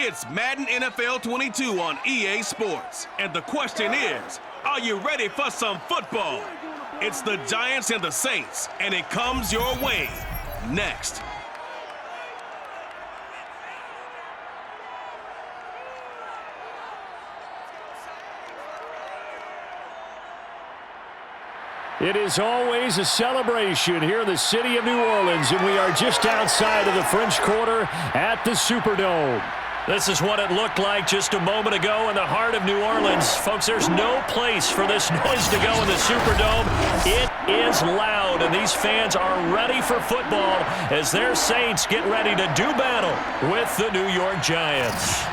It's Madden NFL 22 on EA Sports. And the question is, are you ready for some football? It's the Giants and the Saints, and it comes your way next. It is always a celebration here in the city of New Orleans, and we are just outside of the French Quarter at the Superdome. This is what it looked like just a moment ago in the heart of New Orleans. Folks, there's no place for this noise to go in the Superdome. It is loud, and these fans are ready for football as their Saints get ready to do battle with the New York Giants.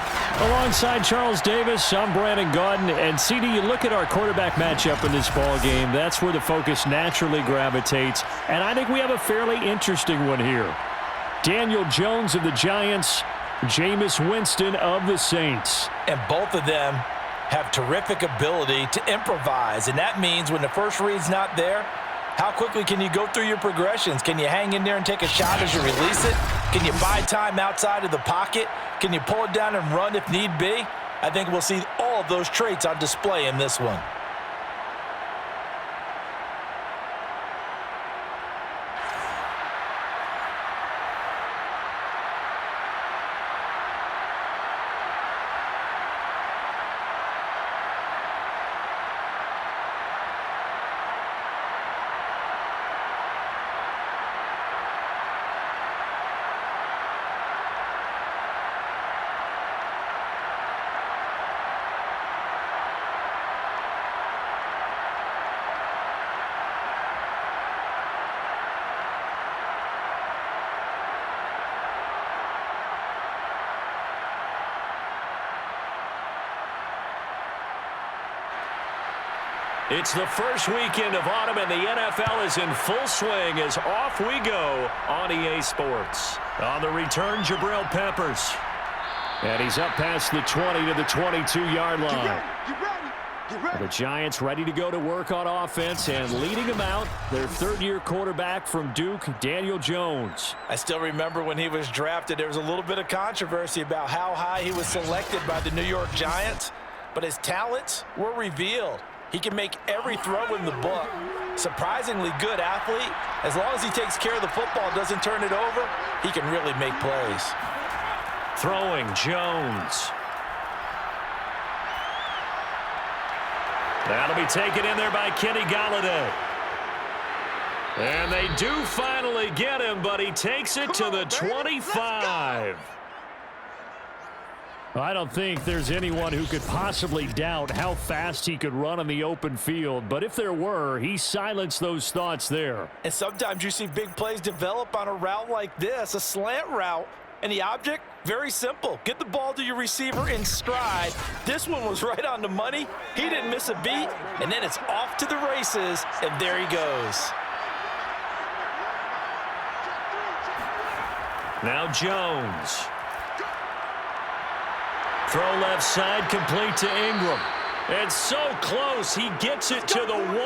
Alongside Charles Davis, I'm Brandon Gaudin, and CD, you look at our quarterback matchup in this ball game, that's where the focus naturally gravitates, and I think we have a fairly interesting one here. Daniel Jones of the Giants, Jameis Winston of the Saints. And both of them have terrific ability to improvise, and that means when the first read's not there, how quickly can you go through your progressions? Can you hang in there and take a shot as you release it? Can you buy time outside of the pocket? Can you pull it down and run if need be? I think we'll see all of those traits on display in this one. It's the first weekend of autumn, and the NFL is in full swing as off we go on EA Sports. On the return, Jabril Peppers. And he's up past the 20 to the 22-yard line. The Giants ready to go to work on offense, and leading them out, their third-year quarterback from Duke, Daniel Jones. I still remember when he was drafted, there was a little bit of controversy about how high he was selected by the New York Giants, but his talents were revealed. He can make every throw in the book. Surprisingly good athlete. As long as he takes care of the football, doesn't turn it over, he can really make plays. Throwing, Jones. That'll be taken in there by Kenny Golladay. And they do finally get him, but he takes it to the 25. I don't think there's anyone who could possibly doubt how fast he could run on the open field, but if there were, he silenced those thoughts there. And sometimes you see big plays develop on a route like this, a slant route, and the object, very simple. Get the ball to your receiver in stride. This one was right on the money. He didn't miss a beat, and then it's off to the races, and there he goes. Now Jones. Throw left side, complete to Ingram. It's so close, he gets it to the 1.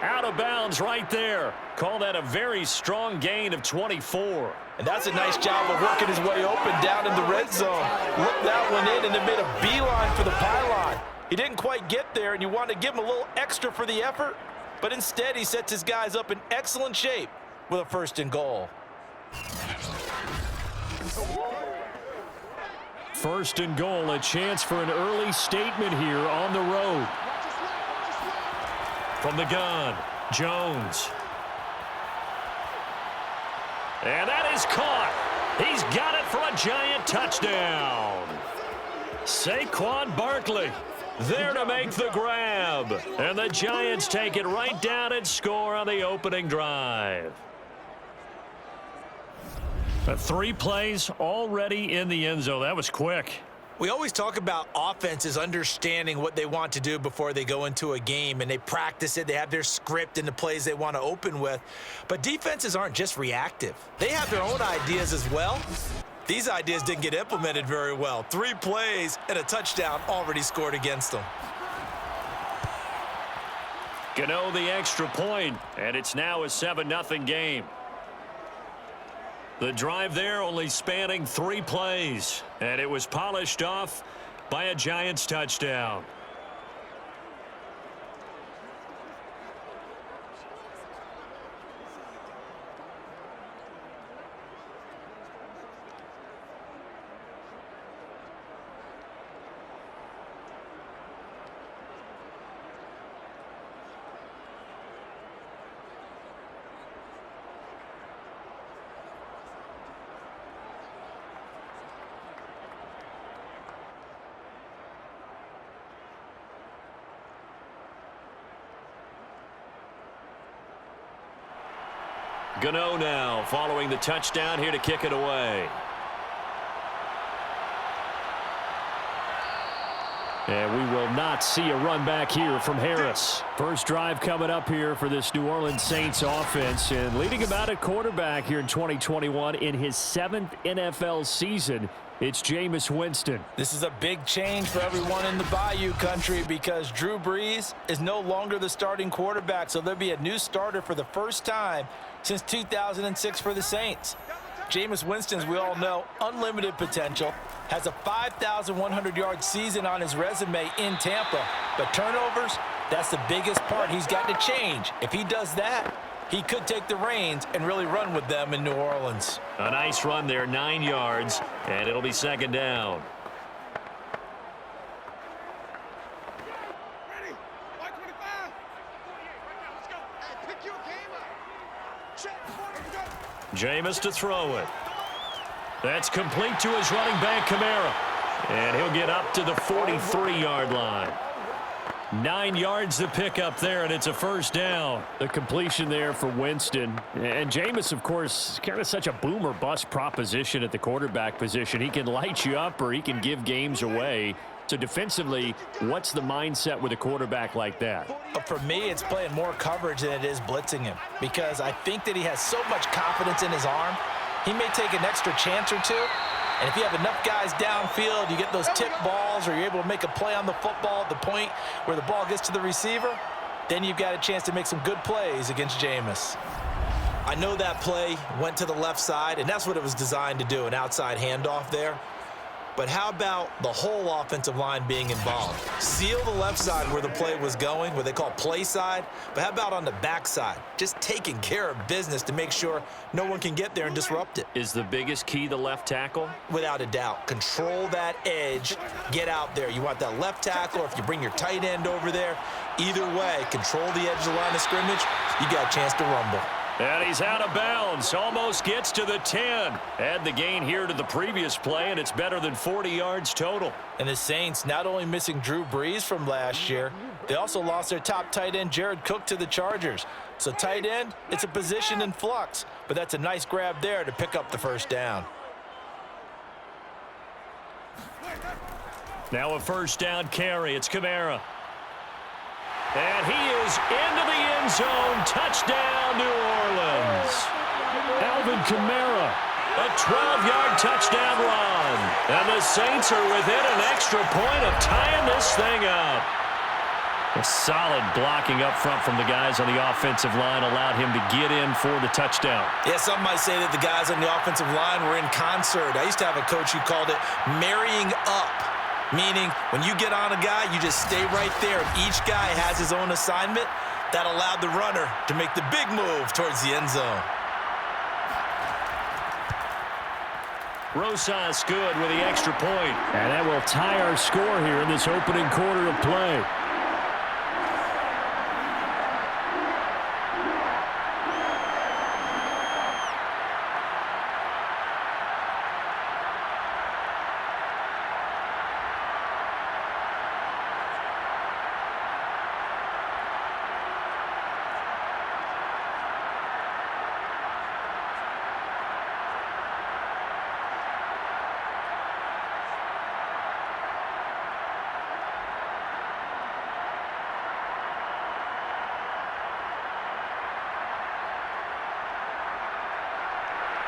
Out of bounds right there. Call that a very strong gain of 24. And that's a nice job of working his way open down in the red zone. Looked that one in and then made a beeline for the pylon. He didn't quite get there, and you want to give him a little extra for the effort, but instead he sets his guys up in excellent shape with a 1st and goal. 1st and goal, a chance for an early statement here on the road. From the gun, Jones. And that is caught. He's got it for a Giant touchdown. Saquon Barkley there to make the grab. And the Giants take it right down and score on the opening drive. 3 plays already in the end zone. That was quick. We always talk about offenses understanding what they want to do before they go into a game, and they practice it. They have their script and the plays they want to open with. But defenses aren't just reactive. They have their own ideas as well. These ideas didn't get implemented very well. 3 plays and a touchdown already scored against them. Gano the extra point, and it's now a 7-0 game. The drive there only spanning 3 plays, and it was polished off by a Giants touchdown. Gano now following the touchdown here to kick it away. And we will not see a run back here from Harris. First drive coming up here for this New Orleans Saints offense. And leading about at quarterback here in 2021 in his 7th NFL season, it's Jameis Winston. This is a big change for everyone in the Bayou country because Drew Brees is no longer the starting quarterback. So there'll be a new starter for the first time since 2006 for the Saints. Jameis Winston, as we all know, unlimited potential, has a 5,100-yard season on his resume in Tampa. But turnovers, that's the biggest part he's got to change. If he does that, he could take the reins and really run with them in New Orleans. A nice run there, 9 yards, and it'll be second down. Jameis to throw it. That's complete to his running back, Kamara. And he'll get up to the 43-yard line. 9 yards to pick up there, and it's a first down. The completion there for Winston. And Jameis, of course, kind of such a boom or bust proposition at the quarterback position. He can light you up or he can give games away. So defensively, what's the mindset with a quarterback like that? For me, it's playing more coverage than it is blitzing him because I think that he has so much confidence in his arm. He may take an extra chance or two. And if you have enough guys downfield, you get those tip balls or you're able to make a play on the football at the point where the ball gets to the receiver, then you've got a chance to make some good plays against Jameis. I know that play went to the left side, and that's what it was designed to do, an outside handoff there. But how about the whole offensive line being involved? Seal the left side where the play was going, what they call play side. But how about on the back side? Just taking care of business to make sure no one can get there and disrupt it. Is the biggest key the left tackle? Without a doubt. Control that edge. Get out there. You want that left tackle, or if you bring your tight end over there, either way, control the edge of the line of scrimmage, you got a chance to rumble. And he's out of bounds. Almost gets to the 10. Add the gain here to the previous play, and it's better than 40 yards total. And the Saints not only missing Drew Brees from last year, they also lost their top tight end, Jared Cook, to the Chargers. So tight end, it's a position in flux. But that's a nice grab there to pick up the first down. Now a first down carry. It's Kamara. And he is into the end zone. Touchdown, New Orleans. Alvin Kamara, a 12-yard touchdown run. And the Saints are within an extra point of tying this thing up. A solid blocking up front from the guys on the offensive line allowed him to get in for the touchdown. Yeah, some might say that the guys on the offensive line were in concert. I used to have a coach who called it marrying up. Meaning, when you get on a guy, you just stay right there. Each guy has his own assignment. That allowed the runner to make the big move towards the end zone. Rosas good with the extra point. And that will tie our score here in this opening quarter of play.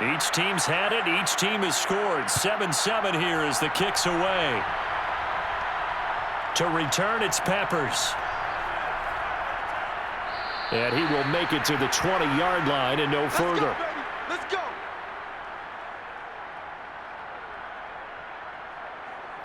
Each team's had it. Each team has scored. 7-7 here as the kick's away. To return, it's Peppers. And he will make it to the 20-yard line and no further. Let's go.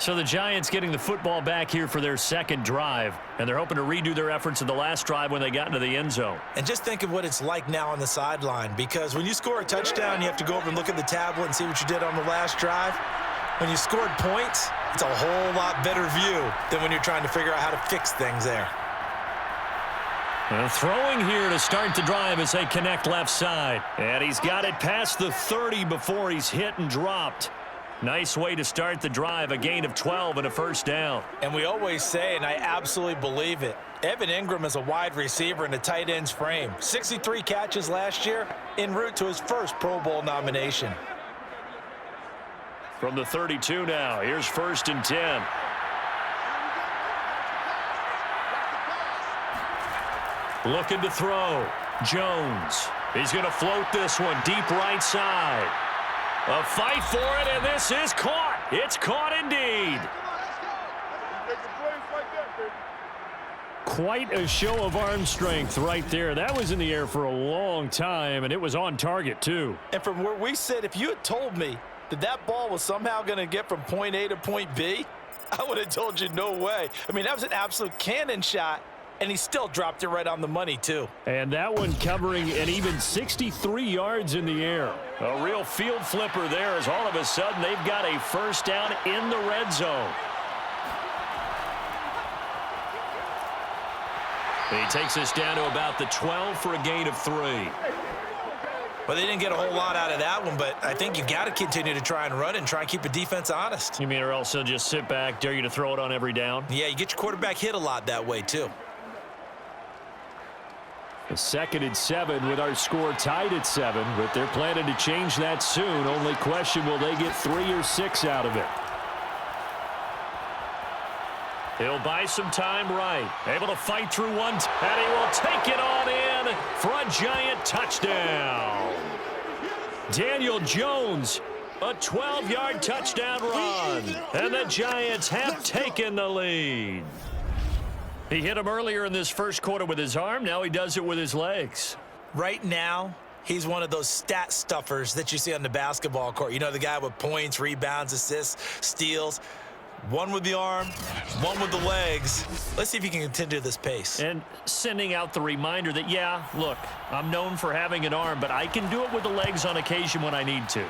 So the Giants getting the football back here for their second drive, and they're hoping to redo their efforts in the last drive when they got into the end zone. And just think of what it's like now on the sideline, because when you score a touchdown, you have to go over and look at the tablet and see what you did on the last drive. When you scored points, it's a whole lot better view than when you're trying to figure out how to fix things there. And throwing here to start the drive as they connect left side. And he's got it past the 30 before he's hit and dropped. Nice way to start the drive, a gain of 12 and a first down. And we always say, and I absolutely believe it, Evan Ingram is a wide receiver in a tight end's frame. 63 catches last year, en route to his first Pro Bowl nomination. From the 32 now, here's 1st and 10. Looking to throw. Jones. He's going to float this one deep right side. A fight for it, and this is caught. It's caught indeed. Quite a show of arm strength right there. That was in the air for a long time, and it was on target, too. And from where we sit, if you had told me that that ball was somehow going to get from point A to point B, I would have told you no way. I mean, that was an absolute cannon shot. And he still dropped it right on the money, too. And that one covering an even 63 yards in the air. A real field flipper there as all of a sudden they've got a first down in the red zone. He takes us down to about the 12 for a gain of 3. Well, they didn't get a whole lot out of that one, but I think you've got to continue to try and run and try and keep the defense honest. You mean or else they'll just sit back, dare you to throw it on every down? Yeah, you get your quarterback hit a lot that way, too. A 2nd and 7 with our score tied at 7, but they're planning to change that soon. Only question, will they get 3 or 6 out of it? He'll buy some time right. Able to fight through one, and he will take it on in for a Giant touchdown. Daniel Jones, a 12-yard touchdown run, and the Giants have taken the lead. He hit him earlier in this first quarter with his arm. Now he does it with his legs. Right now, he's one of those stat stuffers that you see on the basketball court. You know, the guy with points, rebounds, assists, steals. One with the arm, one with the legs. Let's see if he can continue this pace. And sending out the reminder that, yeah, look, I'm known for having an arm, but I can do it with the legs on occasion when I need to.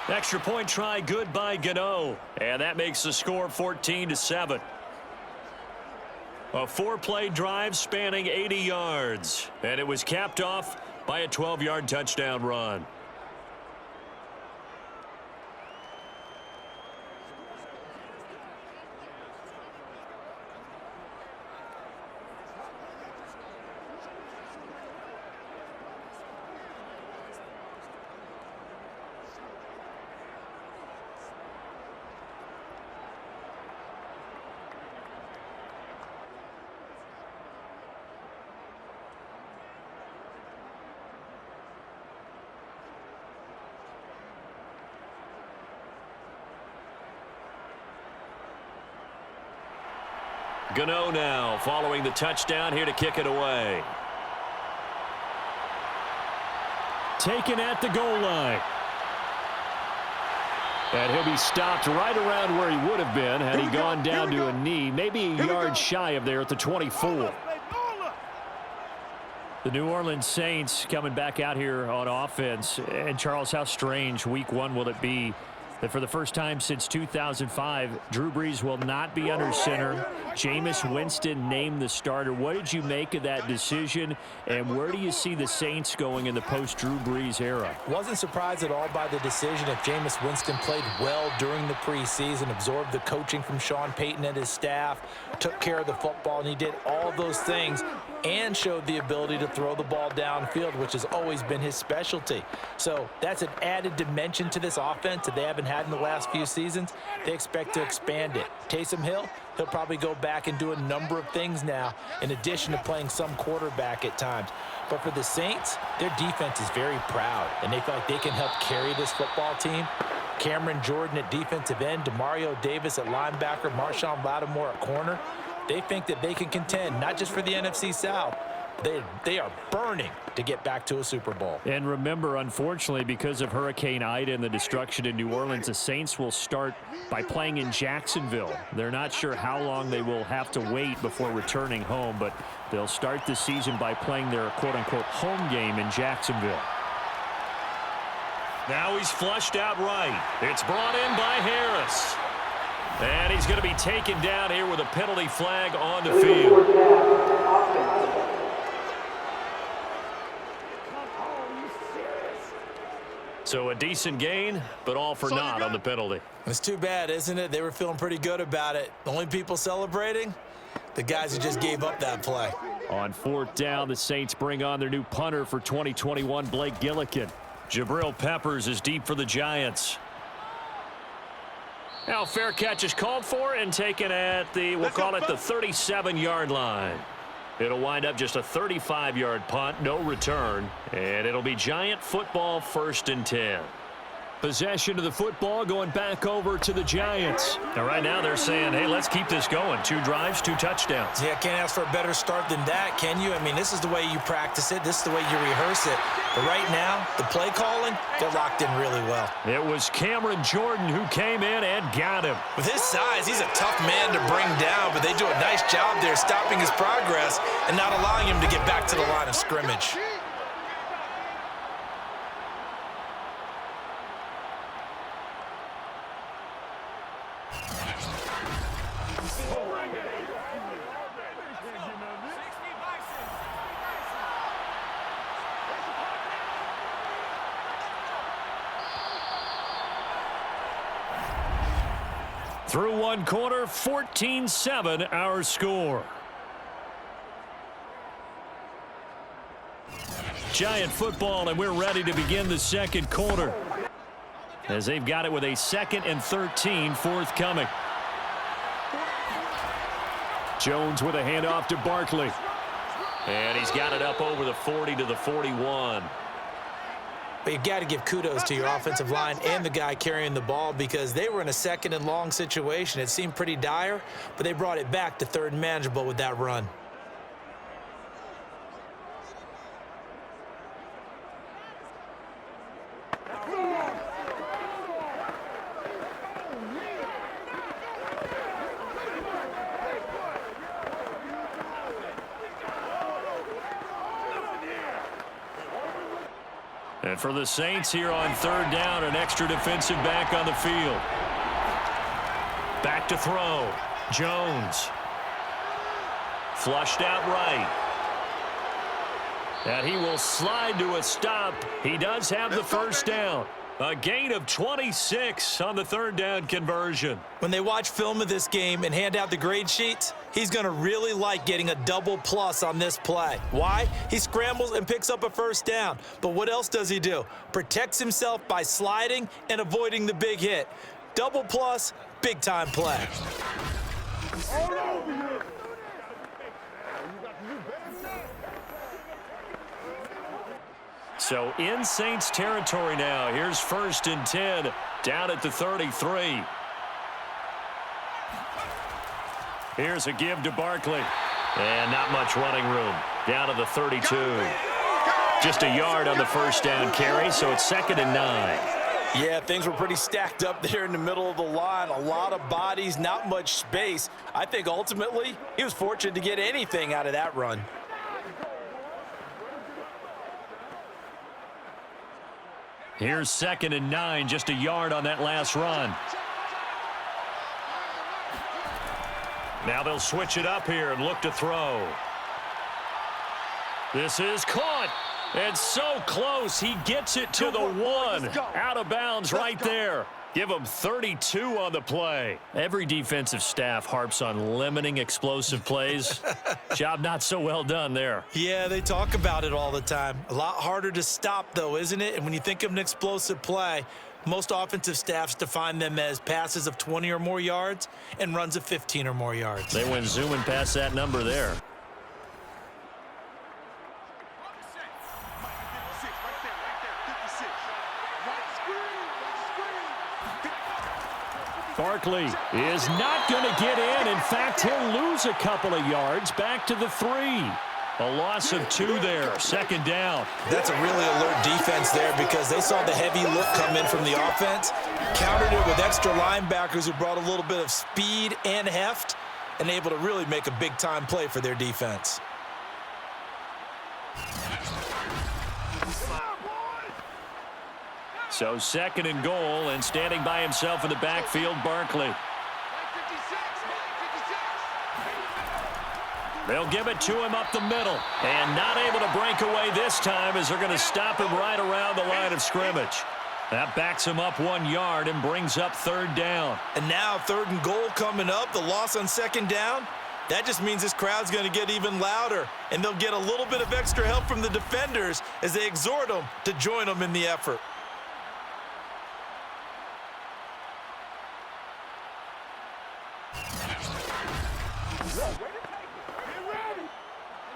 Extra point try, good by Gano. And that makes the score 14-7. A 4-play drive spanning 80 yards. And it was capped off by a 12-yard touchdown run. Gano now following the touchdown here to kick it away. Taken at the goal line. And he'll be stopped right around where he would have been had he gone down to a knee, maybe a yard shy of there at the 24. The New Orleans Saints coming back out here on offense. And Charles, how strange week 1 will it be that for the first time since 2005, Drew Brees will not be under center. Jameis Winston named the starter. What did you make of that decision, and where do you see the Saints going in the post-Drew Brees era? Wasn't surprised at all by the decision. If Jameis Winston played well during the preseason, absorbed the coaching from Sean Payton and his staff, took care of the football, and he did all those things and showed the ability to throw the ball downfield, which has always been his specialty. So that's an added dimension to this offense that they haven't had in the last few seasons. They expect to expand it. Taysom Hill, he'll probably go back and do a number of things now, in addition to playing some quarterback at times. But for the Saints, their defense is very proud, and they feel like they can help carry this football team. Cameron Jordan at defensive end, Demario Davis at linebacker, Marshawn Lattimore at corner. They think that they can contend, not just for the NFC South, They are burning to get back to a Super Bowl. And remember, unfortunately, because of Hurricane Ida and the destruction in New Orleans, the Saints will start by playing in Jacksonville. They're not sure how long they will have to wait before returning home, but they'll start the season by playing their quote-unquote home game in Jacksonville. Now he's flushed out right. It's brought in by Harris. And he's going to be taken down here with a penalty flag on the field. So a decent gain, but all for naught on the penalty. It's too bad, isn't it? They were feeling pretty good about it. The only people celebrating, the guys who just gave up that play. On fourth down, the Saints bring on their new punter for 2021, Blake Gillikin. Jabril Peppers is deep for the Giants. Now fair catch is called for and taken at the, we'll call it the 37-yard line. It'll wind up just a 35-yard punt, no return, and it'll be Giant football 1st and 10. Possession of the football going back over to the Giants. Now right now they're saying, hey, let's keep this going. 2 drives, 2 touchdowns. Yeah, can't ask for a better start than that, can you? I mean, this is the way you practice it. This is the way you rehearse it. But right now, the play calling, they're locked in really well. It was Cameron Jordan who came in and got him. With his size, he's a tough man to bring down, but they do a nice job there stopping his progress and not allowing him to get back to the line of scrimmage. Through one quarter, 14-7 our score. Giant football, and we're ready to begin the second quarter. As they've got it with a 2nd and 13 forthcoming. Jones with a handoff to Barkley. And he's got it up over the 40 to the 41. But you've got to give kudos to your offensive line and the guy carrying the ball because they were in a 2nd and long situation. It seemed pretty dire, but they brought it back to 3rd and manageable with that run. And for the Saints here on 3rd down, an extra defensive back on the field. Back to throw. Jones. Flushed out right. And he will slide to a stop. He does have the 1st down. A gain of 26 on the 3rd down conversion. When they watch film of this game and hand out the grade sheets, he's going to really like getting a double plus on this play. Why? He scrambles and picks up a 1st down. But what else does he do? Protects himself by sliding and avoiding the big hit. Double plus, big time play. So in Saints territory now. Here's 1st and 10 down at the 33. Here's a give to Barkley. And not much running room. Down to the 32. Just a yard on the 1st down carry, so it's 2nd and 9. Yeah, things were pretty stacked up there in the middle of the line. A lot of bodies, not much space. I think ultimately he was fortunate to get anything out of that run. Here's 2nd and 9, just a yard on that last run. Now they'll switch it up here and look to throw. This is caught. And so close, he gets it to the 1. Out of bounds right there. Give him 32 on the play. Every defensive staff harps on limiting explosive plays. Job not so well done there. Yeah, they talk about it all the time. A lot harder to stop, though, isn't it? And when you think of an explosive play, most offensive staffs define them as passes of 20 or more yards and runs of 15 or more yards. They went zooming past that number there. Barkley is not going to get in. In fact, he'll lose a couple of yards back to the 3. A loss of 2 there, 2nd down. That's a really alert defense there because they saw the heavy look come in from the offense, countered it with extra linebackers who brought a little bit of speed and heft, and able to really make a big-time play for their defense. So 2nd and goal, and standing by himself in the backfield, Barkley. They'll give it to him up the middle. And not able to break away this time as they're going to stop him right around the line of scrimmage. That backs him up 1 yard and brings up 3rd down. And now 3rd and goal coming up, the loss on 2nd down. That just means this crowd's going to get even louder, and they'll get a little bit of extra help from the defenders as they exhort them to join them in the effort.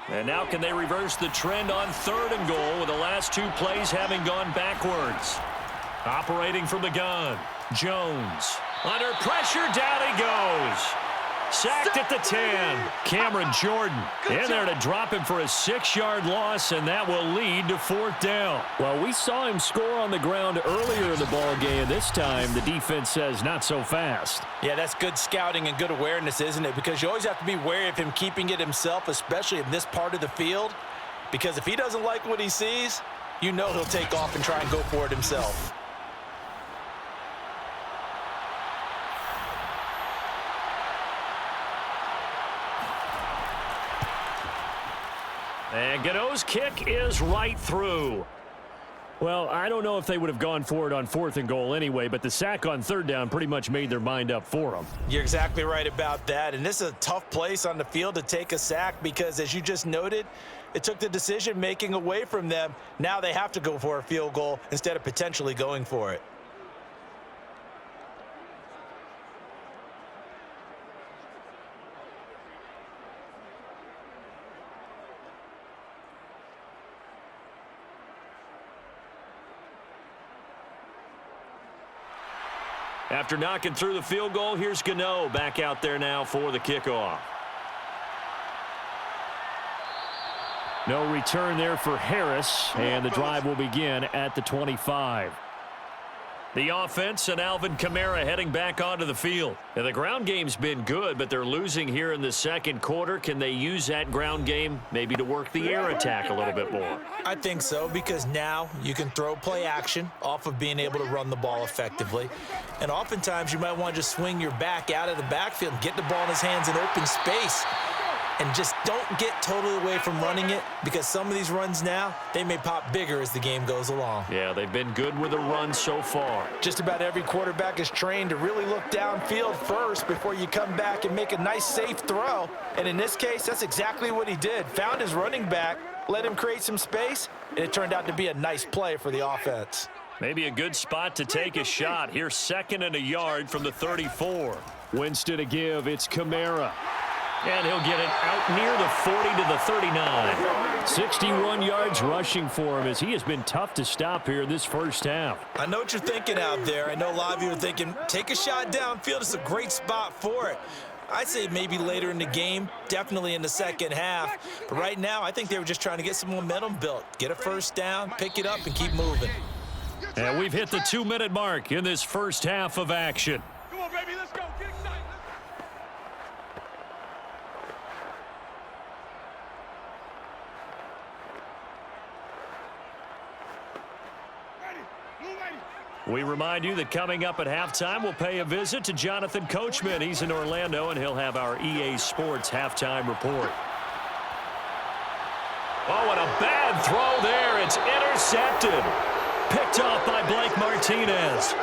And now can they reverse the trend on 3rd and goal with the last 2 plays having gone backwards? Operating from the gun, Jones. Under pressure, down he goes. Sacked at the 10. Cameron Jordan in there to drop him for a 6-yard loss, and that will lead to 4th down. Well, we saw him score on the ground earlier in the ball game. This time, the defense says not so fast. Yeah, that's good scouting and good awareness, isn't it? Because you always have to be wary of him keeping it himself, especially in this part of the field. Because if he doesn't like what he sees, you know he'll take off and try and go for it himself. And Gano's kick is right through. Well, I don't know if they would have gone for it on 4th and goal anyway, but the sack on 3rd down pretty much made their mind up for them. You're exactly right about that. And this is a tough place on the field to take a sack because, as you just noted, it took the decision-making away from them. Now they have to go for a field goal instead of potentially going for it. After knocking through the field goal, here's Gano back out there now for the kickoff. No return there for Harris, and the drive will begin at the 25. The offense and Alvin Kamara heading back onto the field. Now, the ground game's been good, but they're losing here in the 2nd quarter. Can they use that ground game maybe to work the air attack a little bit more? I think so, because now you can throw play action off of being able to run the ball effectively. And oftentimes you might want to just swing your back out of the backfield and get the ball in his hands in open space. And just don't get totally away from running it, because some of these runs now, they may pop bigger as the game goes along. Yeah, they've been good with the run so far. Just about every quarterback is trained to really look downfield first before you come back and make a nice, safe throw. And in this case, that's exactly what he did. Found his running back, let him create some space, and it turned out to be a nice play for the offense. Maybe a good spot to take a shot. Here's 2nd and a yard from the 34. Winston to give, it's Kamara. And he'll get it out near the 40 to the 39. 61 yards rushing for him as he has been tough to stop here in this first half. I know what you're thinking out there. I know a lot of you are thinking, take a shot downfield. It's a great spot for it. I'd say maybe later in the game, definitely in the 2nd half. But right now, I think they were just trying to get some momentum built. Get a first down, pick it up, and keep moving. And we've hit the 2-minute mark in this first half of action. Come on, baby, let's go. Get excited. We remind you that coming up at halftime, we'll pay a visit to Jonathan Coachman. He's in Orlando, and he'll have our EA Sports halftime report. Oh, and a bad throw there. It's intercepted. Picked off by Blake Martinez.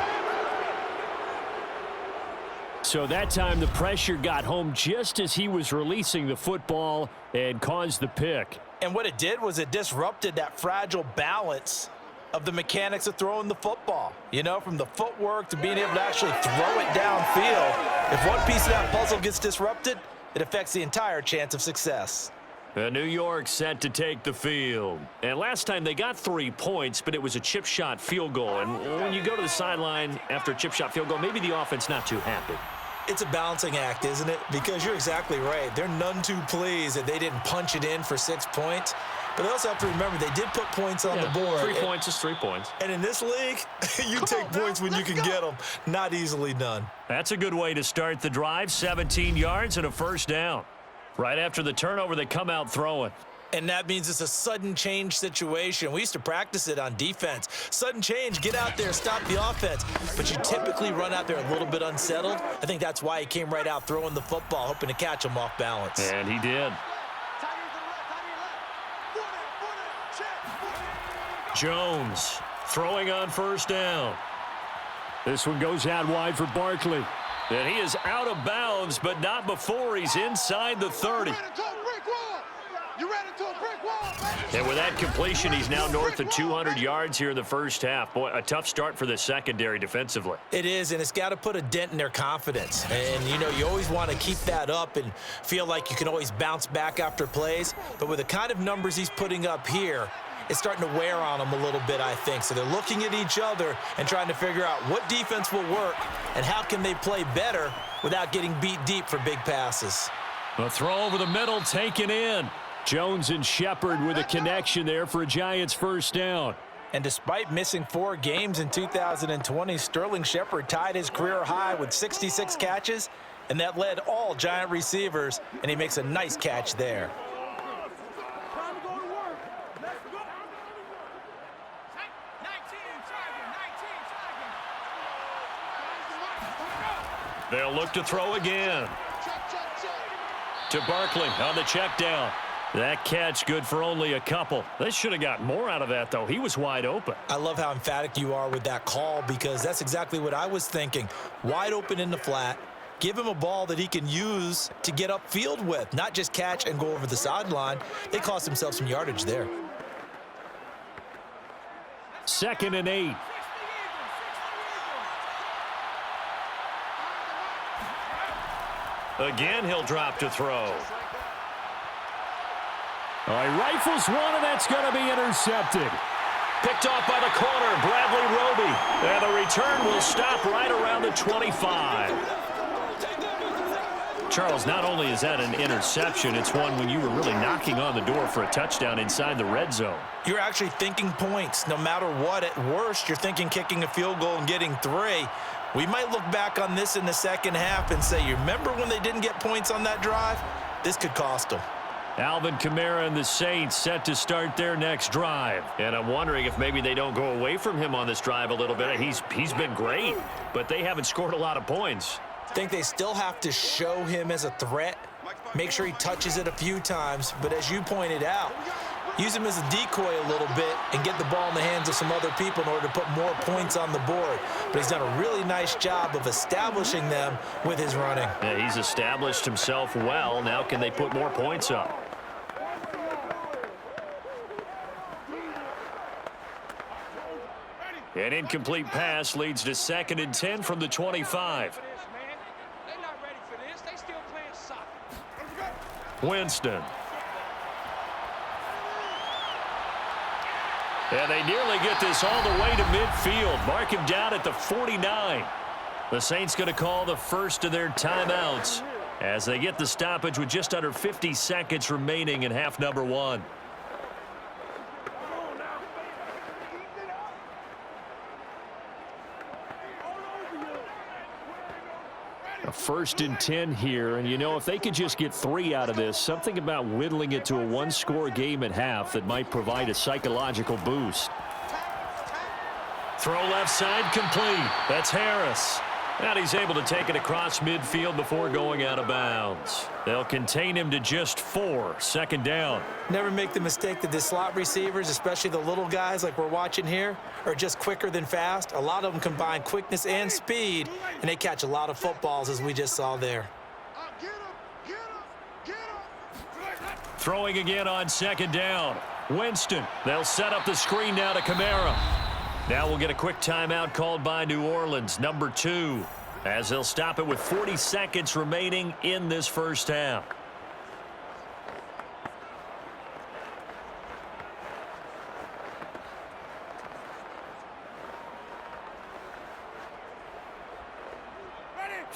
So that time the pressure got home just as he was releasing the football and caused the pick. And what it did was it disrupted that fragile balance of the mechanics of throwing the football. You know, from the footwork to being able to actually throw it downfield. If one piece of that puzzle gets disrupted, it affects the entire chance of success. New York set to take the field. And last time they got 3 points, but it was a chip shot field goal. And when you go to the sideline after a chip shot field goal, maybe the offense not too happy. It's a balancing act, isn't it? Because you're exactly right. They're none too pleased that they didn't punch it in for 6 points. But they also have to remember they did put points on the board. 3 points is 3 points. And in this league, you take points when you can get them. Not easily done. That's a good way to start the drive. 17 yards and a first down. Right after the turnover, they come out throwing. And that means it's a sudden change situation. We used to practice it on defense. Sudden change, get out there, stop the offense. But you typically run out there a little bit unsettled. I think that's why he came right out throwing the football, hoping to catch him off balance. And he did. Jones throwing on first down. This one goes out wide for Barkley. And he is out of bounds, but not before he's inside the 30. And with that completion, he's now north of 200 yards here in the first half. Boy, a tough start for the secondary defensively. It is, and it's got to put a dent in their confidence. And, you know, you always want to keep that up and feel like you can always bounce back after plays. But with the kind of numbers he's putting up here, it's starting to wear on them a little bit, I think. So they're looking at each other and trying to figure out what defense will work and how can they play better without getting beat deep for big passes. A throw over the middle taken in. Jones and Shepard with a connection there for a Giants first down. And despite missing 4 games in 2020, Sterling Shepard tied his career high with 66 catches, and that led all Giant receivers, and he makes a nice catch there. They'll look to throw again. To Barkley on the check down. That catch good for only a couple. They should have got more out of that, though. He was wide open. I love how emphatic you are with that call because that's exactly what I was thinking. Wide open in the flat. Give him a ball that he can use to get upfield with, not just catch and go over the sideline. They cost themselves some yardage there. 2nd and 8. Again, he'll drop to throw. All right, rifles one, and that's going to be intercepted. Picked off by the corner, Bradley Roby. And the return will stop right around the 25. Charles, not only is that an interception, it's one when you were really knocking on the door for a touchdown inside the red zone. You're actually thinking points. No matter what, at worst, you're thinking kicking a field goal and getting 3. We might look back on this in the second half and say, you remember when they didn't get points on that drive? This could cost them. Alvin Kamara and the Saints set to start their next drive. And I'm wondering if maybe they don't go away from him on this drive a little bit. He's been great, but they haven't scored a lot of points. I think they still have to show him as a threat, make sure he touches it a few times. But as you pointed out, use him as a decoy a little bit and get the ball in the hands of some other people in order to put more points on the board. But he's done a really nice job of establishing them with his running. Yeah, he's established himself well. Now can they put more points up? An incomplete pass leads to 2nd and 10 from the 25. Winston. And they nearly get this all the way to midfield. Mark him down at the 49. The Saints going to call the first of their timeouts as they get the stoppage with just under 50 seconds remaining in half number 1. A 1st and 10 here, and you know, if they could just get 3 out of this, something about whittling it to a 1-score game at half that might provide a psychological boost. Throw left side complete. That's Harris. And he's able to take it across midfield before going out of bounds. They'll contain him to just 4. 2nd down. Never make the mistake that the slot receivers, especially the little guys like we're watching here, are just quicker than fast. A lot of them combine quickness and speed, and they catch a lot of footballs, as we just saw there. Throwing again on 2nd down. Winston. They'll set up the screen now to Kamara. Now we'll get a quick timeout called by New Orleans, number 2, as they'll stop it with 40 seconds remaining in this first half.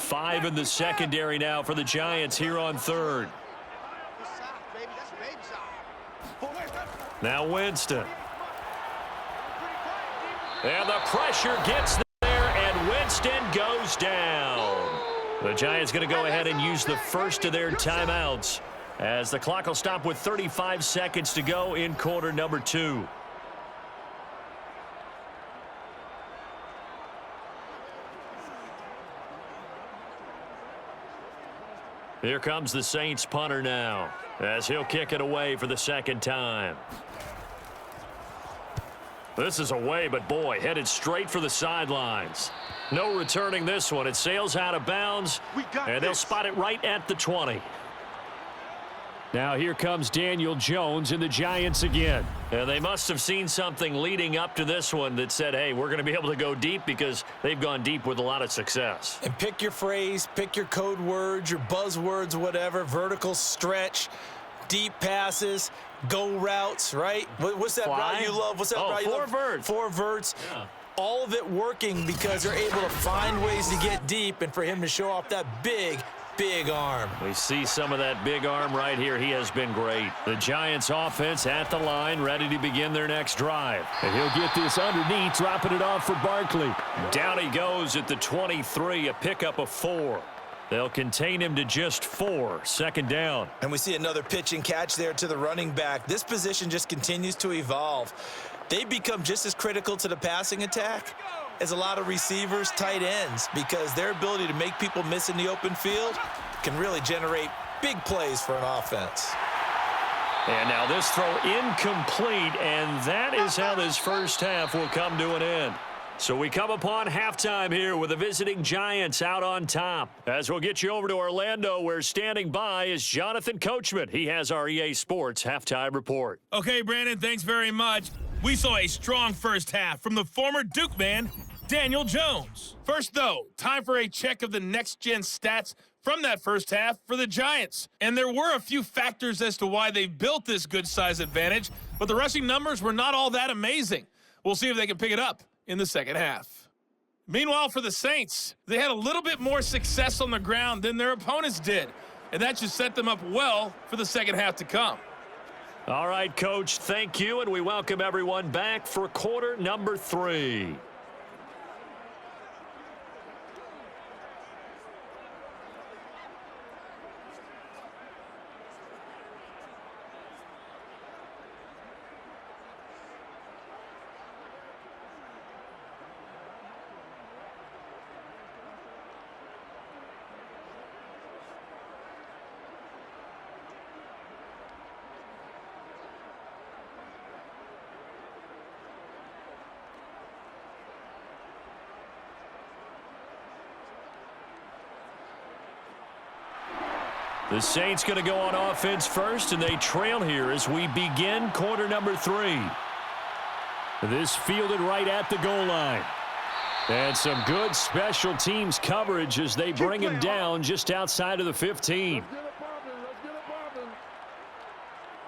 5 in the secondary now for the Giants here on third. Now Winston. And the pressure gets there, and Winston goes down. The Giants going to go ahead and use the first of their timeouts as the clock will stop with 35 seconds to go in quarter number 2. Here comes the Saints punter now as he'll kick it away for the second time. This is away, but boy, headed straight for the sidelines. No returning this one. It sails out of bounds, and they'll spot it right at the 20. Now here comes Daniel Jones and the Giants again. And they must have seen something leading up to this one that said, hey, we're going to be able to go deep, because they've gone deep with a lot of success. And pick your phrase, pick your code words, your buzzwords, whatever, vertical stretch, deep passes, go routes, right? What's that route you love? What's that route you love? 4 verts. 4 verts. Yeah. All of it working because they're able to find ways to get deep, and for him to show off that big arm. We see some of that big arm right here. He has been great. The Giants offense at the line, ready to begin their next drive. And he'll get this underneath, dropping it off for Barkley. Down he goes at the 23, a pickup of 4. They'll contain him to just 4, second down. And we see another pitch and catch there to the running back. This position just continues to evolve. They become just as critical to the passing attack as a lot of receivers, tight ends, because their ability to make people miss in the open field can really generate big plays for an offense. And now this throw incomplete, and that is how this first half will come to an end. So we come upon halftime here with the visiting Giants out on top. As we'll get you over to Orlando, where standing by is Jonathan Coachman. He has our EA Sports halftime report. Okay, Brandon, thanks very much. We saw a strong first half from the former Duke man, Daniel Jones. First, though, time for a check of the next-gen stats from that first half for the Giants. And there were a few factors as to why they built this good size advantage, but the rushing numbers were not all that amazing. We'll see if they can pick it up in the second half. Meanwhile, for the Saints, they had a little bit more success on the ground than their opponents did, and that should set them up well for the second half to come. All right, Coach, thank you, and we welcome everyone back for quarter number 3. The Saints going to go on offense first, and they trail here as we begin quarter number 3. This fielded right at the goal line. And some good special teams coverage as they bring him down just outside of the 15.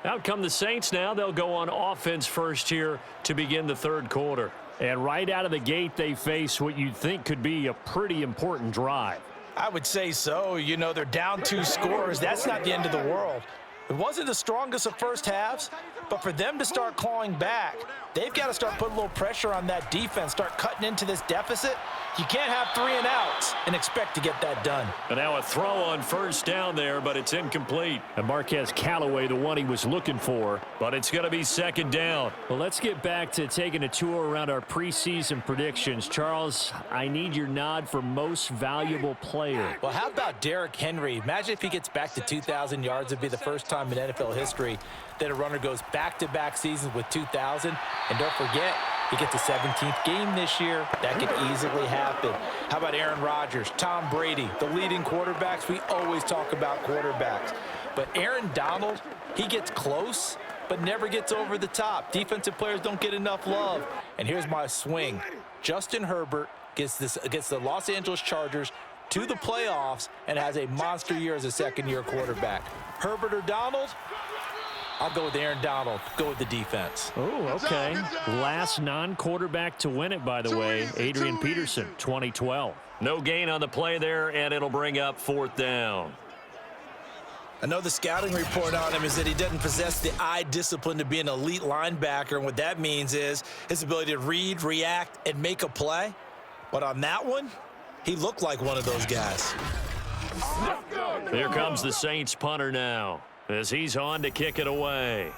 Out come the Saints now. They'll go on offense first here to begin the third quarter. And right out of the gate, they face what you'd think could be a pretty important drive. I would say so. You know, they're down 2 scores. That's not the end of the world. It wasn't the strongest of first halves, but for them to start clawing back, they've got to start putting a little pressure on that defense, start cutting into this deficit. You can't have 3 and outs and expect to get that done. And now a throw on first down there, but it's incomplete. And Marquez Callaway, the one he was looking for. But it's going to be second down. Well, let's get back to taking a tour around our preseason predictions. Charles, I need your nod for most valuable player. Well, how about Derrick Henry? Imagine if he gets back to 2,000 yards. It'd be the first time in NFL history that a runner goes back-to-back seasons with 2,000. And don't forget, he gets a 17th game this year. That could easily happen. How about Aaron Rodgers, Tom Brady, the leading quarterbacks? We always talk about quarterbacks. But Aaron Donald, he gets close, but never gets over the top. Defensive players don't get enough love. And here's my swing. Justin Herbert gets the Los Angeles Chargers to the playoffs and has a monster year as a second-year quarterback. Herbert or Donald? I'll go with Aaron Donald. Go with the defense. Oh, okay. Last non-quarterback to win it, by the way, Adrian Peterson, 2012. No gain on the play there, and it'll bring up 4th down. I know the scouting report on him is that he doesn't possess the eye discipline to be an elite linebacker, and what that means is his ability to read, react, and make a play. But on that one, he looked like one of those guys. Here comes the Saints punter now, as he's on to kick it away.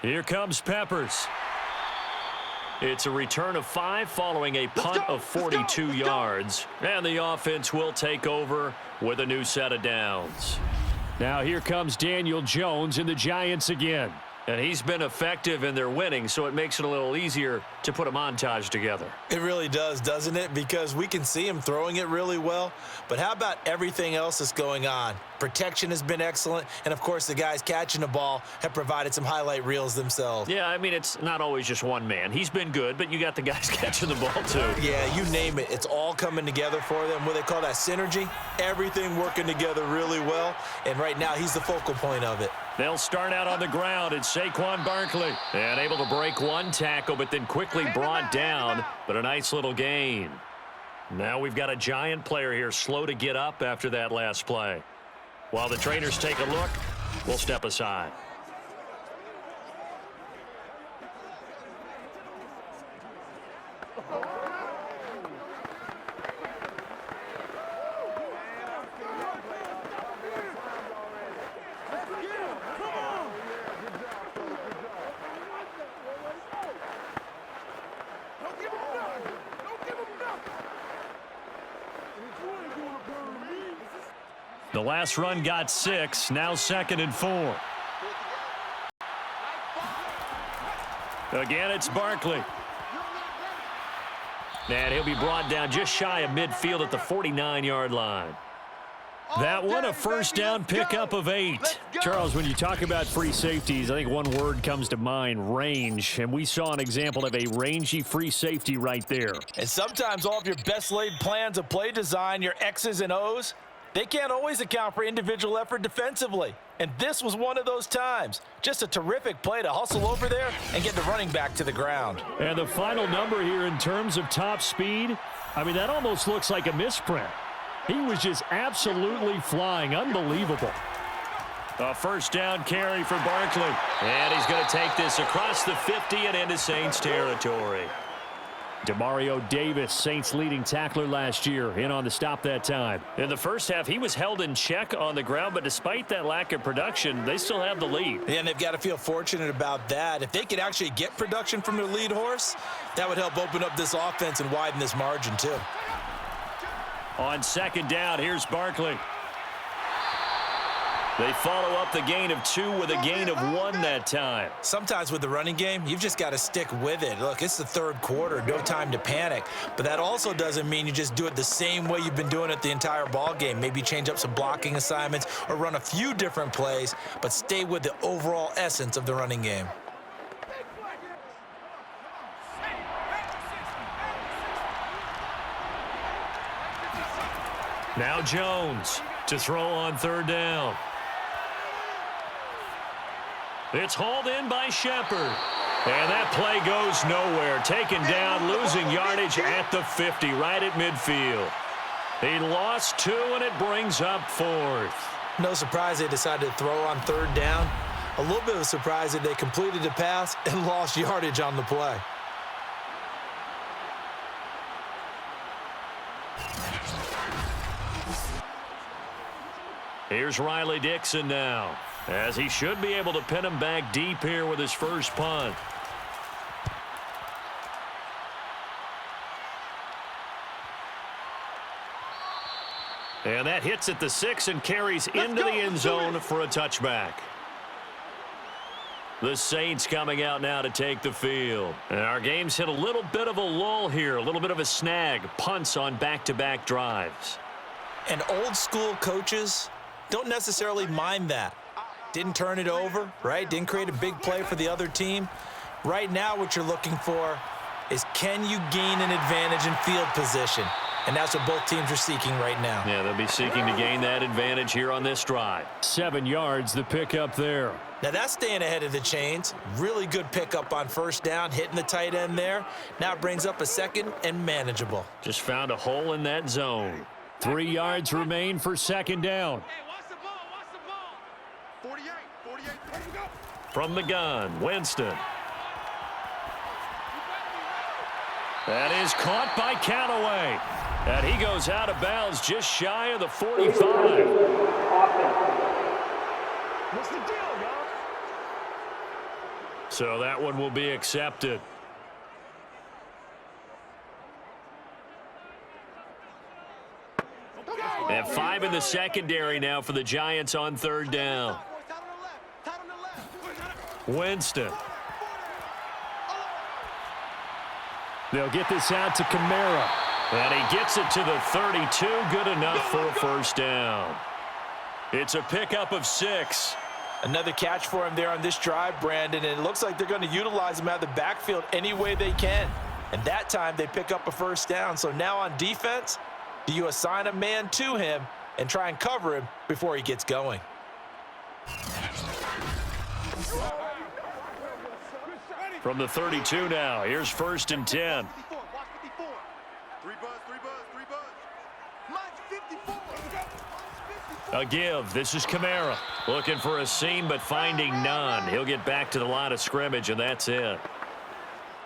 Here comes Peppers. It's a return of 5 following a punt of 42 yards. And the offense will take over with a new set of downs. Now here comes Daniel Jones and the Giants again. And he's been effective in their winning, so it makes it a little easier to put a montage together. It really does, doesn't it? Because we can see him throwing it really well. But how about everything else that's going on? Protection has been excellent. And, of course, the guys catching the ball have provided some highlight reels themselves. Yeah, I mean, it's not always just one man. He's been good, but you got the guys catching the ball, too. Yeah, you name it. It's all coming together for them. What they call that synergy. Everything working together really well. And right now, he's the focal point of it. They'll start out on the ground. It's Saquon Barkley. And able to break one tackle, but then quickly brought down. But a nice little gain. Now we've got a Giant player here slow to get up after that last play. While the trainers take a look, we'll step aside. The last run got 6, now 2nd and 4. Again, it's Barkley. And he'll be brought down just shy of midfield at the 49-yard line. That one, a first down pickup of 8. Charles, when you talk about free safeties, I think one word comes to mind, range. And we saw an example of a rangy free safety right there. And sometimes all of your best laid plans of play design, your X's and O's, they can't always account for individual effort defensively. And this was one of those times. Just a terrific play to hustle over there and get the running back to the ground. And the final number here in terms of top speed, I mean, that almost looks like a misprint. He was just absolutely flying. Unbelievable. A first down carry for Barkley. And he's going to take this across the 50 and into Saints territory. Demario Davis, Saints leading tackler last year, in on the stop that time. In the first half, he was held in check on the ground, but despite that lack of production, they still have the lead. And they've got to feel fortunate about that. If they could actually get production from their lead horse, that would help open up this offense and widen this margin too. On 2nd down, here's Barkley. They follow up the gain of 2 with a gain of 1 that time. Sometimes with the running game, you've just got to stick with it. Look, it's the 3rd quarter, no time to panic. But that also doesn't mean you just do it the same way you've been doing it the entire ball game. Maybe change up some blocking assignments or run a few different plays, but stay with the overall essence of the running game. Now Jones to throw on 3rd down. It's hauled in by Shepard. And that play goes nowhere. Taken down, losing yardage at the 50, right at midfield. He lost 2, and it brings up 4th. No surprise they decided to throw on 3rd down. A little bit of a surprise that they completed the pass and lost yardage on the play. Here's Riley Dixon now, as he should be able to pin him back deep here with his first punt. And that hits at the 6 and carries into the end zone for a touchback. The Saints coming out now to take the field. And our game's hit a little bit of a lull here, a little bit of a snag, punts on back-to-back drives. And old school coaches don't necessarily mind that. Didn't turn it over, right? Didn't create a big play for the other team. Right now what you're looking for is, can you gain an advantage in field position? and that's what both teams are seeking right now. Yeah, they'll be seeking to gain that advantage here on this drive. 7 yards, the pickup there. Now that's staying ahead of the chains. Really good pickup on first down, hitting the tight end there. Now it brings up a second and manageable. Just found a hole in that zone. 3 yards remain for second down. From the gun, Winston. That is caught by Callaway. And he goes out of bounds just shy of the 45. What's the deal, y'all? So that one will be accepted. They have 5 in the secondary now for the Giants on third down. Winston. They'll get this out to Kamara. And he gets it to the 32. Good enough for a first down. It's a pickup of 6. Another catch for him there on this drive, Brandon, and it looks like they're going to utilize him out of the backfield any way they can. And that time they pick up a first down. So now on defense, do you assign a man to him and try and cover him before he gets going? From the 32 now, here's 1st and 10. A give. This is Kamara. Looking for a seam, but finding none. He'll get back to the line of scrimmage, and that's it.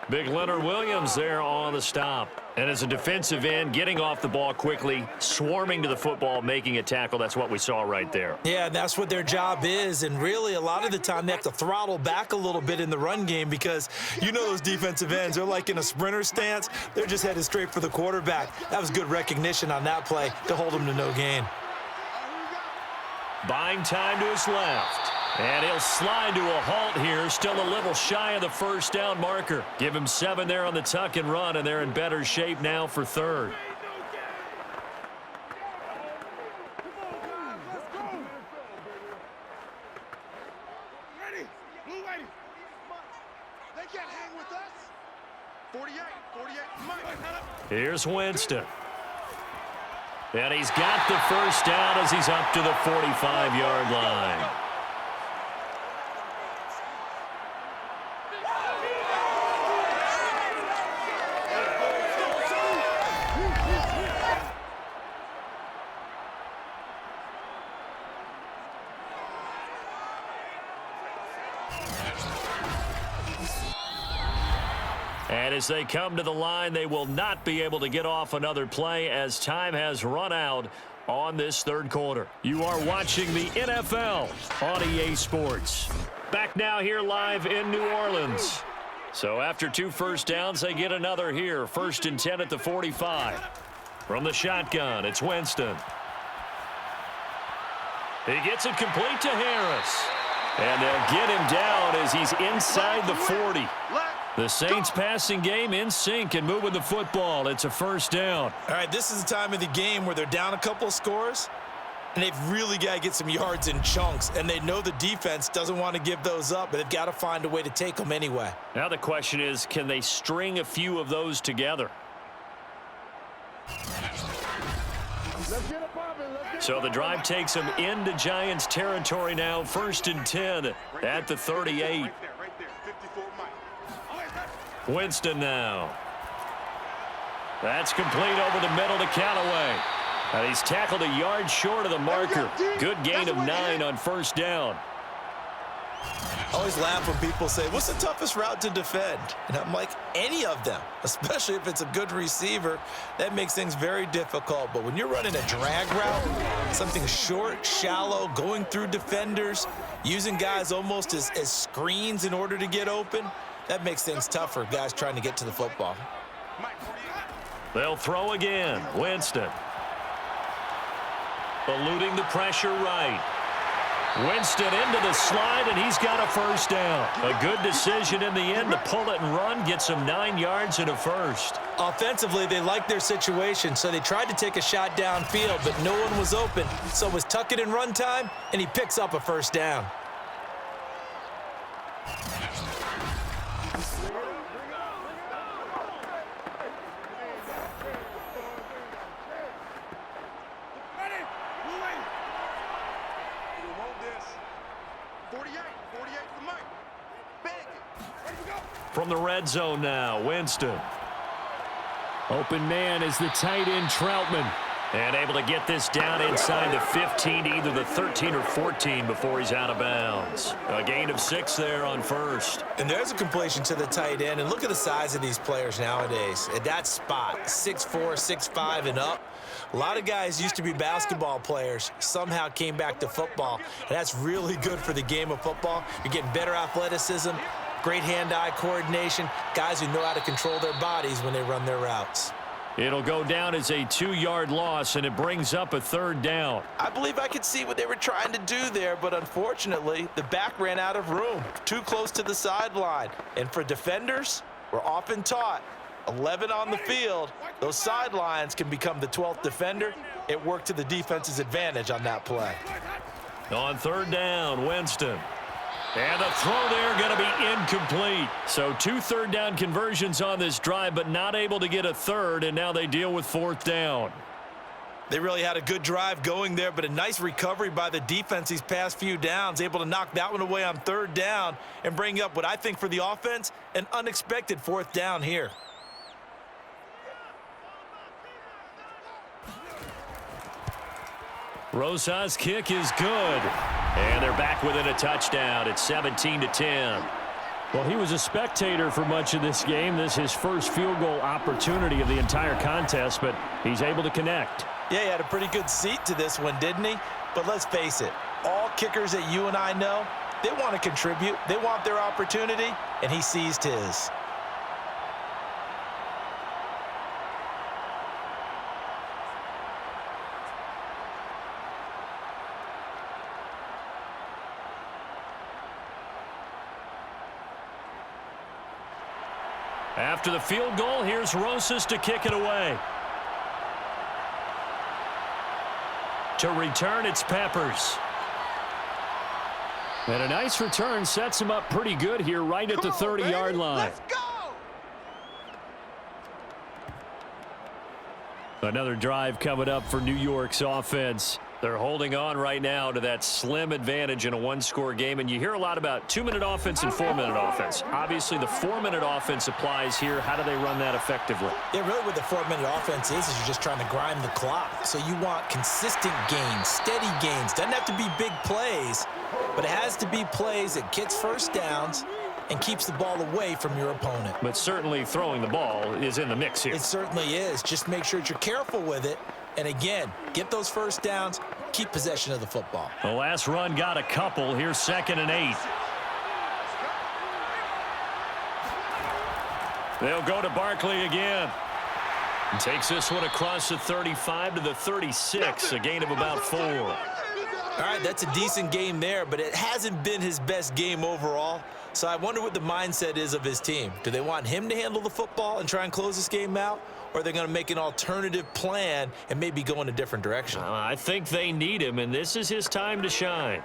Big Leonard Williams there on the stop. And as a defensive end, getting off the ball quickly, swarming to the football, making a tackle. That's what we saw right there. Yeah, that's what their job is. And really, a lot of the time, they have to throttle back a little bit in the run game because you know those defensive ends, they're like in a sprinter stance. They're just headed straight for the quarterback. That was good recognition on that play to hold them to no gain. Buying time to his left. And he'll slide to a halt here, still a little shy of the first down marker. Give him 7 there on the tuck and run, and they're in better shape now for third. Here's Winston. And he's got the first down as he's up to the 45-yard line. And as they come to the line, they will not be able to get off another play as time has run out on this third quarter. You are watching the NFL on EA Sports. Back now here live in New Orleans. So after 2 first downs, they get another here. 1st and 10 at the 45. From the shotgun, it's Winston. He gets it complete to Harris. And they'll get him down as he's inside the 40. The Saints passing game in sync and moving the football. It's a first down. All right, this is the time of the game where they're down a couple of scores, and they've really got to get some yards in chunks, and they know the defense doesn't want to give those up, but they've got to find a way to take them anyway. Now the question is, can they string a few of those together? So the drive takes them into Giants territory now. 1st and 10 at the 38. Winston now. That's complete over the middle to Callaway. And he's tackled a yard short of the marker. Good gain of 9 on first down. I always laugh when people say, what's the toughest route to defend? And I'm like, any of them, especially if it's a good receiver. That makes things very difficult. But when you're running a drag route, something short, shallow, going through defenders, using guys almost as screens in order to get open, that makes things tough for guys trying to get to the football. They'll throw again. Winston. Eluding the pressure right. Winston into the slide, and he's got a first down. A good decision in the end to pull it and run, get some 9 yards and a first. Offensively, they liked their situation, so they tried to take a shot downfield, but no one was open. So it was tuck it and run time, and he picks up a first down. From the red zone now, Winston. Open man is the tight end, Troutman. And able to get this down inside the 15 to either the 13 or 14 before he's out of bounds. A gain of 6 there on first. And there's a completion to the tight end. And look at the size of these players nowadays. At that spot, 6'4", 6'5", and up. A lot of guys used to be basketball players, somehow came back to football. And that's really good for the game of football. You're getting better athleticism, great hand-eye coordination, guys who know how to control their bodies when they run their routes. It'll go down as a 2-yard loss, and it brings up a 3rd down. I believe I could see what they were trying to do there, but unfortunately, the back ran out of room, too close to the sideline. And for defenders, we're often taught, 11 on the field, those sidelines can become the 12th defender. It worked to the defense's advantage on that play. On 3rd down, Winston. And the throw there going to be incomplete. So 2 third-down conversions on this drive, but not able to get a 3rd, and now they deal with 4th down. They really had a good drive going there, but a nice recovery by the defense these past few downs, able to knock that one away on 3rd down and bring up what I think for the offense, an unexpected 4th down here. Rosas' kick is good. And they're back within a touchdown. It's 17-10. Well, he was a spectator for much of this game. This is his first field goal opportunity of the entire contest, but he's able to connect. Yeah, he had a pretty good seat to this one, didn't he? But let's face it, all kickers that you and I know, they want to contribute. They want their opportunity, and he seized his. After the field goal, here's Rosas to kick it away. To return, it's Peppers. And a nice return sets him up pretty good here right at the 30-yard line. Let's go! Another drive coming up for New York's offense. They're holding on right now to that slim advantage in a one-score game. And you hear a lot about 2-minute offense and 4-minute offense. Obviously, the 4-minute offense applies here. How do they run that effectively? Yeah, really what the 4-minute offense is you're just trying to grind the clock. So you want consistent gains, steady gains. Doesn't have to be big plays, but it has to be plays that gets first downs and keeps the ball away from your opponent. But certainly throwing the ball is in the mix here. It certainly is. Just make sure that you're careful with it. And again, get those first downs, keep possession of the football. The last run got a couple. Here's 2nd and 8. They'll go to Barkley again. And takes this one across the 35 to the 36, a gain of about 4. All right, that's a decent game there, but it hasn't been his best game overall. So I wonder what the mindset is of his team. Do they want him to handle the football and try and close this game out? Or are they going to make an alternative plan and maybe go in a different direction? I think they need him, and this is his time to shine.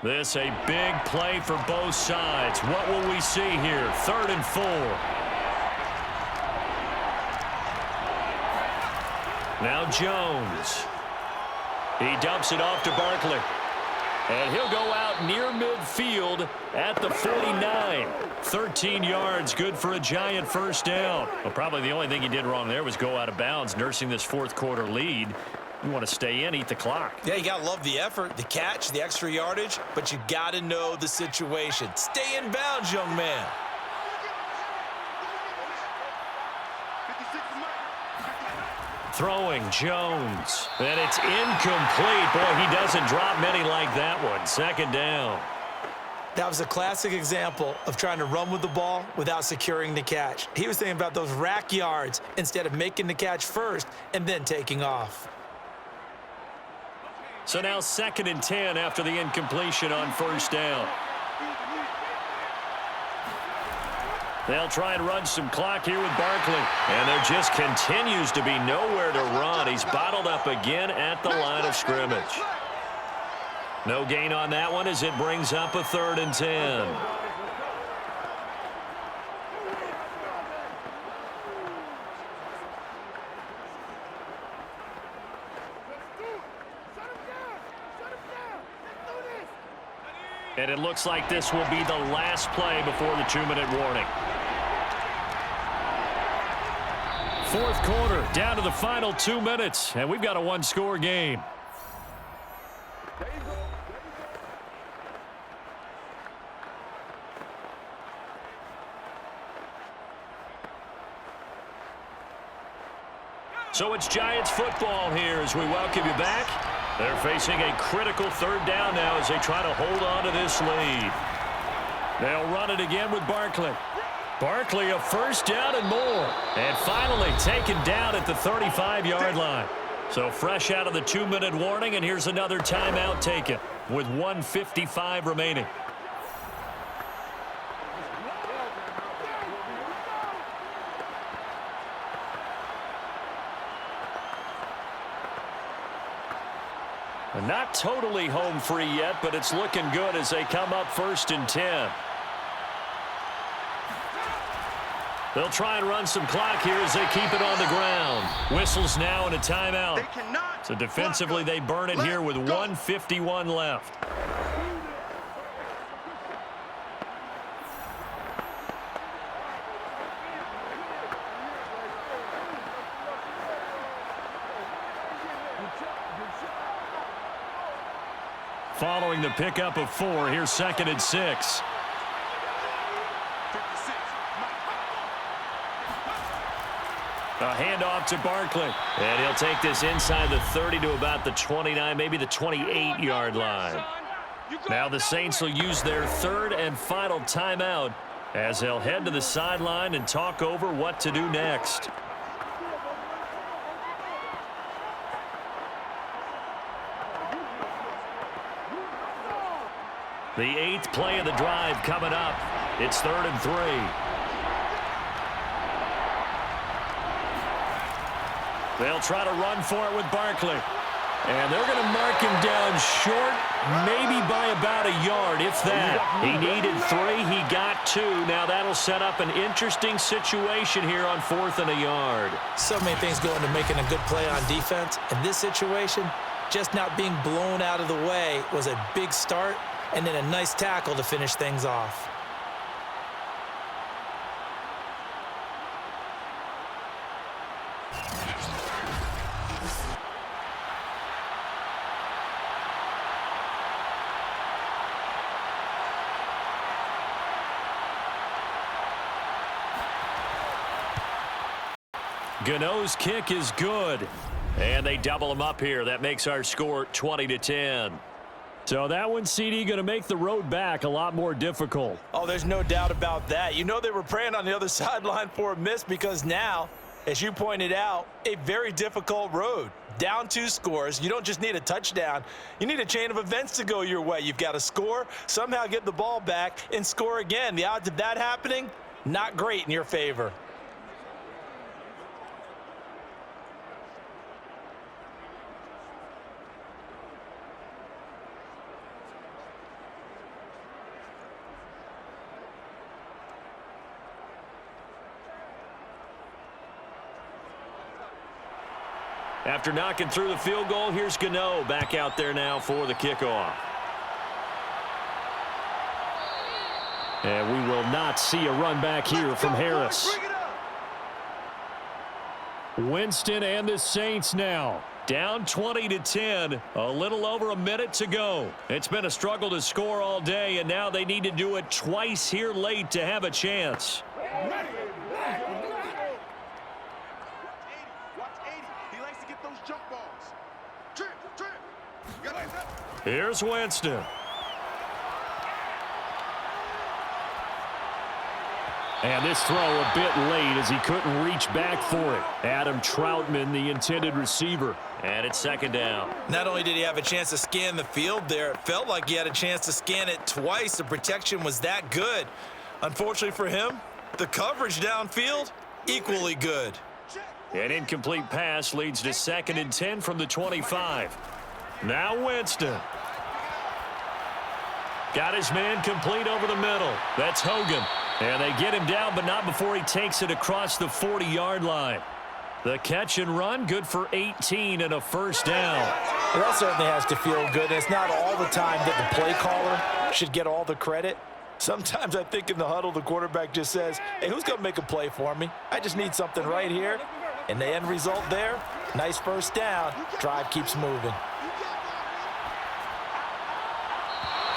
This a big play for both sides. What will we see here? 3rd and 4. Now Jones. He dumps it off to Barkley. And he'll go out near midfield at the 49. 13 yards, good for a giant first down. Well, probably the only thing he did wrong there was go out of bounds, nursing this 4th quarter lead. You want to stay in, eat the clock. Yeah, you got to love the effort, the catch, the extra yardage, but you got to know the situation. Stay in bounds, young man. Throwing Jones. And it's incomplete. Boy, he doesn't drop many like that one. 2nd down. That was a classic example of trying to run with the ball without securing the catch. He was thinking about those rack yards instead of making the catch first and then taking off. So now 2nd and 10 after the incompletion on 1st down. They'll try and run some clock here with Barkley. And there just continues to be nowhere to run. He's bottled up again at the line of scrimmage. No gain on that one as it brings up a 3rd and 10. And it looks like this will be the last play before the 2-minute warning. Fourth quarter, down to the final 2 minutes, and we've got a one-score game. So it's Giants football here as we welcome you back. They're facing a critical third down now as they try to hold on to this lead. They'll run it again with Barkley. Barkley a first down and more. And finally taken down at the 35-yard line. So fresh out of the 2-minute warning, and here's another timeout taken with 1:55 remaining. Not totally home free yet, but it's looking good as they come up 1st and 10. They'll try and run some clock here as they keep it on the ground. Whistles now and a timeout. So defensively they burn it here with 1:51 left. Following the pickup of 4, here's 2nd and 6. A handoff to Barkley. And he'll take this inside the 30 to about the 29, maybe the 28-yard line. Now the Saints will use their 3rd and final timeout as they'll head to the sideline and talk over what to do next. The 8th play of the drive coming up. It's 3rd and 3. They'll try to run for it with Barkley. And they're going to mark him down short, maybe by about a yard, if that. He needed 3. He got 2. Now that'll set up an interesting situation here on 4th and a yard. So many things go into making a good play on defense. In this situation, just not being blown out of the way was a big start, and then a nice tackle to finish things off. Gano's kick is good. And they double him up here. That makes our score 20-10. So that one, CD, going to make the road back a lot more difficult. Oh, there's no doubt about that. You know they were praying on the other sideline for a miss because now, as you pointed out, a very difficult road. Down 2 scores. You don't just need a touchdown. You need a chain of events to go your way. You've got to score, somehow get the ball back, and score again. The odds of that happening, not great in your favor. After knocking through the field goal, here's Gano back out there now for the kickoff. And we will not see a run back here from Harris. Winston and the Saints now down 20-10, a little over a minute to go. It's been a struggle to score all day, and now they need to do it twice here late to have a chance. Here's Winston. And this throw a bit late as he couldn't reach back for it. Adam Troutman, the intended receiver. And it's 2nd down. Not only did he have a chance to scan the field there, it felt like he had a chance to scan it twice. The protection was that good. Unfortunately for him, the coverage downfield, equally good. An incomplete pass leads to 2nd and 10 from the 25. Now Winston. Got his man complete over the middle. That's Hogan. And they get him down, but not before he takes it across the 40-yard line. The catch and run, good for 18 and a first down. Well, that certainly has to feel good. It's not all the time that the play caller should get all the credit. Sometimes I think in the huddle, the quarterback just says, hey, who's going to make a play for me? I just need something right here. And the end result there, nice first down. Drive keeps moving.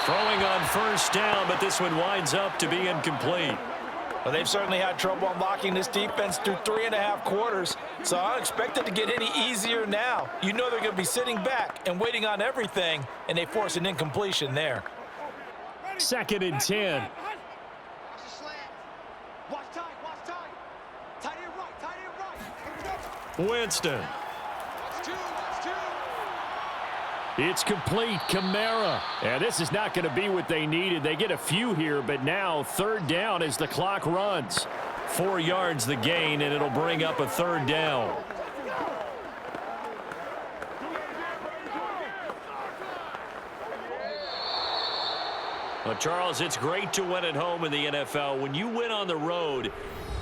Throwing on first down, but this one winds up to be incomplete. Well, they've certainly had trouble unlocking this defense through 3.5 quarters, so I don't expect it to get any easier now. You know they're going to be sitting back and waiting on everything, and they force an incompletion there. 2nd and 10. Watch the slant. Watch tight. Watch tight. Tight end right. Tight end right. Winston. Watch two. Watch two. It's complete. Kamara. And this is not going to be what they needed. They get a few here, but now 3rd down as the clock runs. 4 yards the gain, and it'll bring up a 3rd down. Well, Charles, it's great to win at home in the NFL. When you win on the road,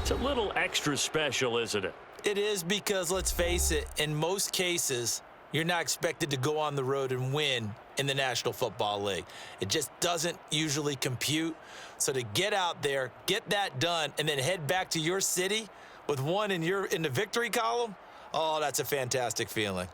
it's a little extra special, isn't it? It is because, let's face it, in most cases, you're not expected to go on the road and win in the National Football League. It just doesn't usually compute. So to get out there, get that done, and then head back to your city with one in the victory column, oh, that's a fantastic feeling.